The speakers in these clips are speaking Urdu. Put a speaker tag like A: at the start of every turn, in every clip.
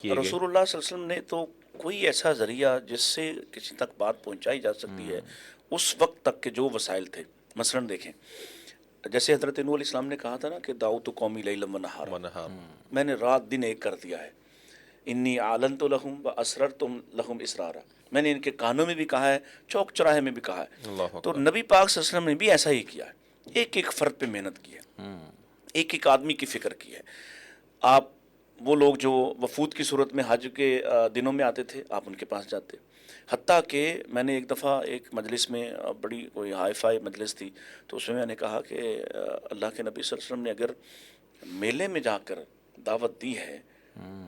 A: کیے گئے۔
B: رسول اللہ صلی اللہ علیہ وسلم نے تو کوئی ایسا ذریعہ جس سے کسی تک بات پہنچائی جا سکتی ہے اس وقت تک کے جو وسائل تھے، مثلا دیکھیں جیسے حضرت نوح علیہ السلام نے کہا تھا نا کہ دعوت قومی لیلا ونہارا،
A: منہار
B: میں نے رات دن ایک کر دیا ہے، انی اعلنت لہم و اسررت لہم اسرارا، میں نے ان کے کانوں میں بھی کہا ہے، چوک چوراہے میں بھی کہا ہے۔
A: اللہ
B: تو
A: اکبر۔
B: نبی پاک صلی اللہ علیہ وسلم نے بھی ایسا ہی کیا ہے، ایک ایک فرد پہ محنت کی ہے، ایک ایک آدمی کی فکر کی ہے۔ آپ وہ لوگ جو وفود کی صورت میں حج کے دنوں میں آتے تھے، آپ ان کے پاس جاتے، حتیٰ کہ میں نے ایک دفعہ ایک مجلس میں بڑی کوئی ہائی فائی مجلس تھی، تو اس میں نے کہا کہ اللہ کے نبی صلی اللہ علیہ وسلم نے اگر میلے میں جا کر دعوت دی ہے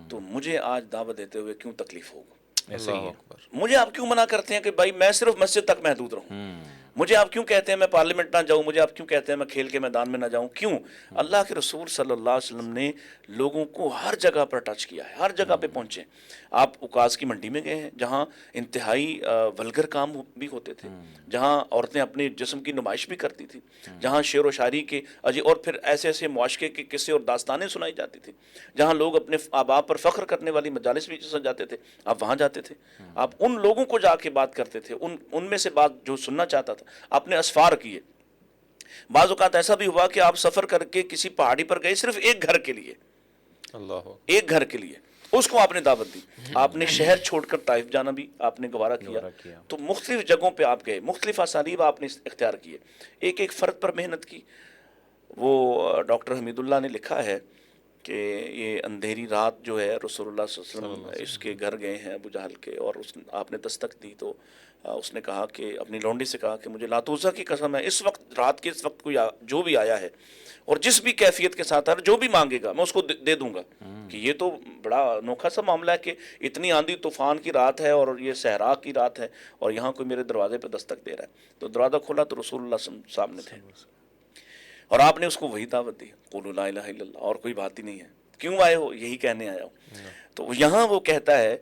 B: تو مجھے آج دعوت دیتے ہوئے کیوں تکلیف ہوگا؟
A: ایسے ہی ہے۔
B: مجھے آپ کیوں منع کرتے ہیں کہ بھائی میں صرف مسجد تک محدود رہوں؟ مجھے آپ کیوں کہتے ہیں میں پارلیمنٹ نہ جاؤں؟ مجھے آپ کیوں کہتے ہیں میں کھیل کے میدان میں نہ جاؤں؟ کیوں؟ اللہ کے رسول صلی اللہ علیہ وسلم نے لوگوں کو ہر جگہ پر ٹچ کیا ہے، ہر جگہ پہ پہنچے۔ آپ اکاز کی منڈی میں گئے ہیں جہاں انتہائی ولگر کام بھی ہوتے تھے، جہاں عورتیں اپنے جسم کی نمائش بھی کرتی تھی، جہاں شعر و شاعری کے اور پھر ایسے ایسے معاشقے کے قصے اور داستانیں سنائی جاتی تھی، جہاں لوگ اپنے آباء پر فخر کرنے والی مجالس بھی سجاتے تھے، آپ وہاں جاتے تھے، آپ ان لوگوں کو جا کے بات کرتے تھے، ان میں سے بات جو سننا چاہتا تھا آپ نے اسفار کیے۔ بعض اوقات ایسا بھی ہوا کہ آپ سفر کر کے کسی پہاڑی پر گئے صرف ایک گھر کے لیے،
A: اللہ
B: ایک گھر کے لیے، اس کو آپ نے دعوت دی۔ آپ نے شہر چھوڑ کر طائف جانا بھی آپ نے گوارہ کیا، تو مختلف جگہوں پہ آپ گئے، مختلف اسالیب آپ نے اختیار کیے، ایک ایک فرد پر محنت کی۔ وہ ڈاکٹر حمید اللہ نے لکھا ہے کہ یہ اندھیری رات جو ہے رسول اللہ صلی اللہ علیہ وسلم اس کے گھر گئے ہیں ابو جہل کے، اور آپ نے دستک دی تو اس نے کہا کہ اپنی لونڈی سے کہا کہ مجھے لات عزیٰ کی قسم ہے اس وقت رات کے اس وقت کوئی جو بھی آیا ہے اور جس بھی کیفیت کے ساتھ جو بھی مانگے گا میں اس کو دے دوں گا۔ کہ یہ تو بڑا انوکھا سا معاملہ ہے کہ اتنی آندھی طوفان کی رات ہے اور یہ صحرا کی رات ہے اور یہاں کوئی میرے دروازے پہ دستک دے رہا ہے۔ تو دروازہ کھولا تو رسول اللہ صلی اللہ علیہ وسلم سامنے تھے اور آپ نے اس کو وہی دعوت دی، قولوا لا الہ الا اللہ، اور کوئی بات ہی نہیں ہے، کیوں آئے ہو؟ یہی کہنے آیا ہوں۔ تو یہاں وہ کہتا ہے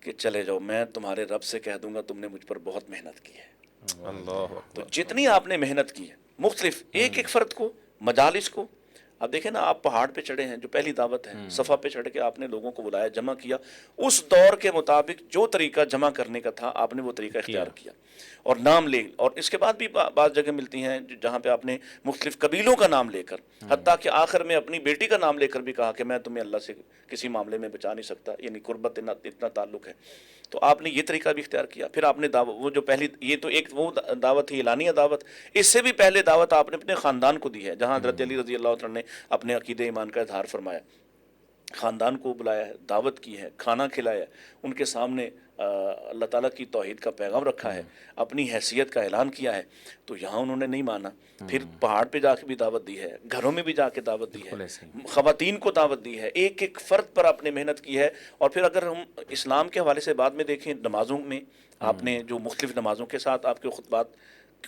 B: کہ چلے جاؤ، میں تمہارے رب سے کہہ دوں گا تم نے مجھ پر بہت محنت کی ہے۔
A: اللہ
B: تو
A: اکبر۔
B: جتنی آپ نے محنت کی ہے مختلف ایک ایک فرد کو، مجالس کو، اب دیکھیں نا آپ پہاڑ پہ چڑھے ہیں جو پہلی دعوت ہے، صفا پہ چڑھ کے آپ نے لوگوں کو بلایا، جمع کیا، اس دور کے مطابق جو طریقہ جمع کرنے کا تھا آپ نے وہ طریقہ اختیار کیا اور نام لے، اور اس کے بعد بھی بعض جگہ ملتی ہیں جہاں پہ آپ نے مختلف قبیلوں کا نام لے کر، حتیٰ کہ آخر میں اپنی بیٹی کا نام لے کر بھی کہا کہ میں تمہیں اللہ سے کسی معاملے میں بچا نہیں سکتا، یعنی قربت اتنا تعلق ہے۔ تو آپ نے یہ طریقہ بھی اختیار کیا۔ پھر آپ نے وہ جو پہلی، یہ تو ایک وہ دعوت تھی اعلانیہ دعوت، اس سے بھی پہلے دعوت آپ نے اپنے خاندان کو دی ہے، جہاں حضرت علی رضی اللہ عنہ نے اپنے عقیدہ ایمان کا اظہار فرمایا، خاندان کو بلایا ہے، دعوت کی ہے، کھانا کھلایا ہے، ان کے سامنے اللہ تعالیٰ کی توحید کا پیغام رکھا ہے، اپنی حیثیت کا اعلان کیا ہے۔ تو یہاں انہوں نے نہیں مانا، پھر پہاڑ پہ جا کے بھی دعوت دی ہے، گھروں میں بھی جا کے دعوت دی ہے، خواتین کو دعوت دی ہے، ایک ایک فرد پر آپ نے محنت کی ہے۔ اور پھر اگر ہم اسلام کے حوالے سے بعد میں دیکھیں، نمازوں میں آپ نے جو مختلف نمازوں کے ساتھ آپ کے خطبات،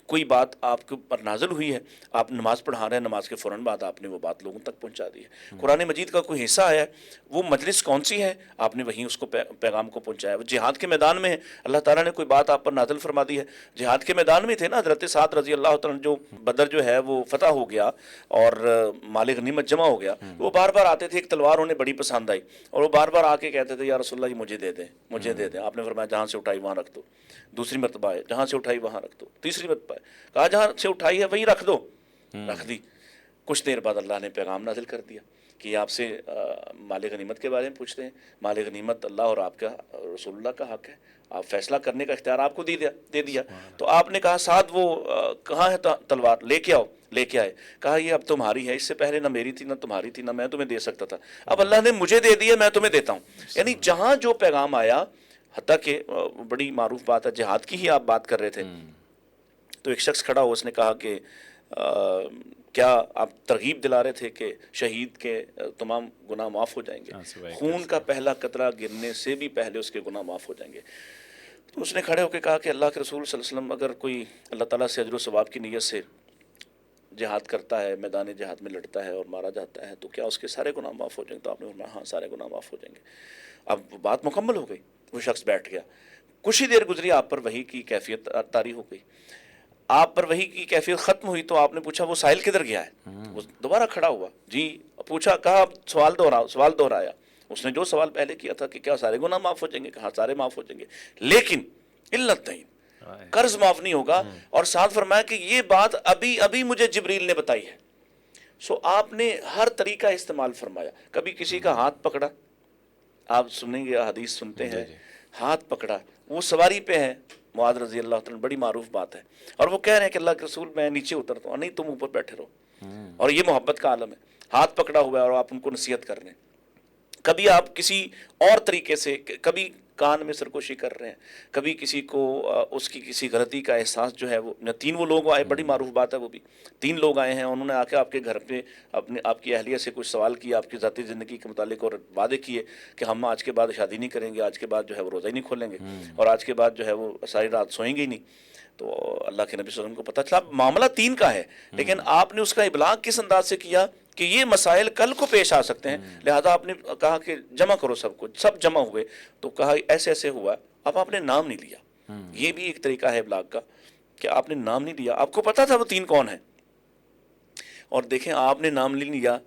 B: کوئی بات آپ کے اوپر نازل ہوئی ہے، آپ نماز پڑھا رہے ہیں، نماز کے فوراً بعد آپ نے وہ بات لوگوں تک پہنچا دی ہے۔ قرآن مجید کا کوئی حصہ آیا ہے، وہ مجلس کون سی ہے، آپ نے وہیں اس کو پیغام کو پہنچایا۔ وہ جہاد کے میدان میں ہے، اللہ تعالیٰ نے کوئی بات آپ پر نازل فرما دی ہے، جہاد کے میدان میں تھے نا حضرت سعد رضی اللہ تعالیٰ، جو بدر جو ہے وہ فتح ہو گیا اور مال غنیمت جمع ہو گیا، وہ بار بار آتے تھے، ایک تلوار انہیں بڑی پسند آئی اور وہ بار بار آ کے کہتے تھے یا رسول اللہ یہ مجھے دے دیں، مجھے دے دیں۔ آپ نے فرمایا جہاں سے اٹھائی وہاں رکھ دو، دوسری مرتبہ ہے جہاں سے اٹھائی وہاں رکھ دو، تیسری مرتبہ ہے کہا جہاں سے اٹھائی ہے وہیں رکھ دو، رکھ دی۔ کچھ دیر بعد اللہ نے پیغام نازل کر دیا کہ یہ آپ سے مال غنیمت کے بارے میں پوچھتے ہیں، مال غنیمت اللہ اور آپ کا رسول اللہ کا حق ہے، آپ فیصلہ کرنے کا اختیار آپ کو دے دیا۔ تو آپ نے کہا سعد وہ کہاں ہے تلوار، لے کے آؤ، لے کے آئے، کہا یہ اب تمہاری ہے، اس سے پہلے نہ میری تھی نہ تمہاری تھی، نہ میں تمہیں دے سکتا تھا، اب اللہ نے مجھے دے دی ہے، میں تمہیں دیتا ہوں۔ یعنی جہاں جو پیغام آیا، حتیٰ کہ بڑی معروف بات ہے، جہاد کی ہی آپ بات کر رہے تھے، تو ایک شخص کھڑا ہو، اس نے کہا کہ کیا آپ ترغیب دلا رہے تھے کہ شہید کے تمام گناہ معاف ہو جائیں گے، خون کا پہلا قطرہ گرنے سے بھی پہلے اس کے گناہ معاف ہو جائیں گے؟ تو اس نے کھڑے ہو کے کہا کہ اللہ کے رسول صلی اللہ علیہ وسلم اگر کوئی اللہ تعالیٰ سے اجر و ثواب کی نیت سے جہاد کرتا ہے، میدان جہاد میں لڑتا ہے اور مارا جاتا ہے، تو کیا اس کے سارے گناہ معاف ہو جائیں گے؟ تو آپ نے فرمایا ہاں سارے گناہ معاف ہو جائیں گے۔ اب بات مکمل ہو گئی، وہ شخص بیٹھ گیا، کچھ ہی دیر گزری آپ پر وحی کی کیفیت طاری ہو گئی، آپ پر وحی کی کیفیت ختم ہوئی، تو آپ نے پوچھا وہ سائل کدھر گیا ہے؟ وہ دوبارہ کھڑا ہوا، جی، پوچھا، کہا سوال دہرایا، اس نے جو سوال پہلے کیا تھا کہ کیا سارے گناہ معاف ہو جائیں گے، کہا سارے معاف ہو جائیں گے، لیکن علت نہیں، قرض معاف نہیں ہوگا، اور ساتھ فرمایا کہ یہ بات ابھی ابھی مجھے جبریل نے بتائی ہے۔ سو آپ نے ہر طریقہ استعمال فرمایا، کبھی کسی کا ہاتھ پکڑا، آپ سنیں گے حدیث سنتے ہیں، ہاتھ پکڑا، وہ سواری پہ ہے معاذ رضی اللہ عنہ، بڑی معروف بات ہے، اور وہ کہہ رہے ہیں کہ اللہ کے رسول میں نیچے اترتا ہوں، نہیں تم اوپر بیٹھے رہو، اور یہ محبت کا عالم ہے، ہاتھ پکڑا ہوا ہے اور آپ ان کو نصیحت کر رہے ہیں۔ کبھی آپ کسی اور طریقے سے، کبھی کان میں سرکوشی کر رہے ہیں، کبھی کسی کو اس کی کسی غلطی کا احساس جو ہے، وہ تین وہ لوگ آئے، بڑی معروف بات ہے وہ بھی، 3 لوگ آئے ہیں، انہوں نے آ کے آپ کے گھر پہ آپ کی اہلیہ سے کچھ سوال کیا آپ کی ذاتی زندگی کے متعلق، اور وعدے کیے کہ ہم آج کے بعد شادی نہیں کریں گے، آج کے بعد جو ہے وہ روزہ ہی نہیں کھولیں گے، اور آج کے بعد جو ہے وہ ساری رات سوئیں گے ہی نہیں۔ تو اللہ کے نبی صلی اللہ علیہ وسلم کو پتہ چلا معاملہ 3 کا ہے، لیکن آپ نے اس کا ابلاغ کس انداز سے کیا کہ یہ مسائل کل کو پیش آ سکتے ہیں، لہذا آپ نے کہا کہ جمع کرو سب کچھ، سب جمع ہوئے تو کہا ایسے ایسے ہوا، اب آپ نے نام نہیں لیا۔ یہ بھی ایک طریقہ ہے ابلاغ کا کہ آپ نے نام نہیں لیا، آپ کو پتا تھا وہ 3 کون ہیں، اور دیکھیں آپ نے نام نہیں لیا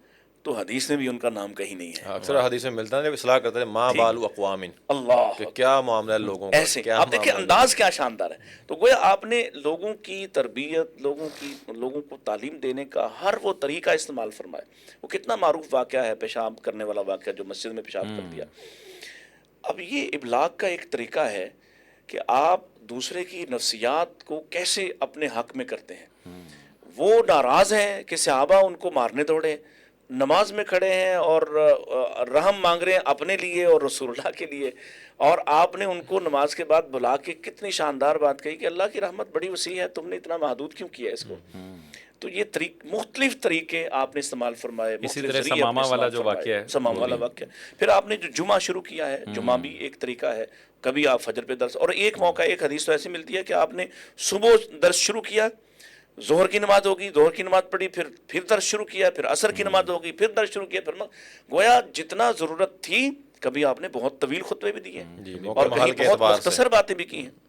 B: تو حدیث میں بھی ان کا نام کہیں نہیں ہے۔
A: اکثر حدیث میں ملتا ہے، جب اصلاح کرتے ہیں ماں بالو اقوام،
B: اللہ
A: کہ کیا معاملہ ہے لوگوں کا،
B: ایسے
A: کیا
B: آپ دیکھیں انداز کیا شاندار ہے۔ تو گویا آپ نے لوگوں کی تربیت، لوگوں کو تعلیم دینے کا ہر وہ طریقہ استعمال فرمایا۔ وہ کتنا معروف واقعہ ہے، پیشاب کرنے والا واقعہ جو مسجد میں پیشاب کر دیا۔ اب یہ ابلاغ کا ایک طریقہ ہے کہ آپ دوسرے کی نفسیات کو کیسے اپنے حق میں کرتے ہیں۔ وہ ناراض ہیں کہ صحابہ ان کو مارنے دوڑے، نماز میں کھڑے ہیں اور رحم مانگ رہے ہیں اپنے لیے اور رسول اللہ کے لیے، اور آپ نے ان کو نماز کے بعد بلا کے کتنی شاندار بات کہی کہ اللہ کی رحمت بڑی وسیع ہے، تم نے اتنا محدود کیوں کیا اس کو۔ تو یہ مختلف طریقے آپ نے استعمال فرمائے،
C: اسی طرح سمامہ والا جو واقعہ ہے،
B: سمامہ والا واقعہ، پھر آپ نے جو جمعہ شروع کیا ہے، جمعہ بھی ایک طریقہ ہے، کبھی آپ فجر پہ درس، اور ایک موقع ایک حدیث تو ایسی ملتی ہے کہ آپ نے صبح درس شروع کیا، ظہر کی نماز ہوگی، ظہر کی نماز پڑھی، پھر درس شروع کیا، پھر عصر کی نماز ہوگی، پھر درس شروع کیا، پھر گویا جتنا ضرورت تھی، کبھی آپ نے بہت طویل خطبے بھی دیے اور کہیں بہت مختصر باتیں بھی کی ہیں۔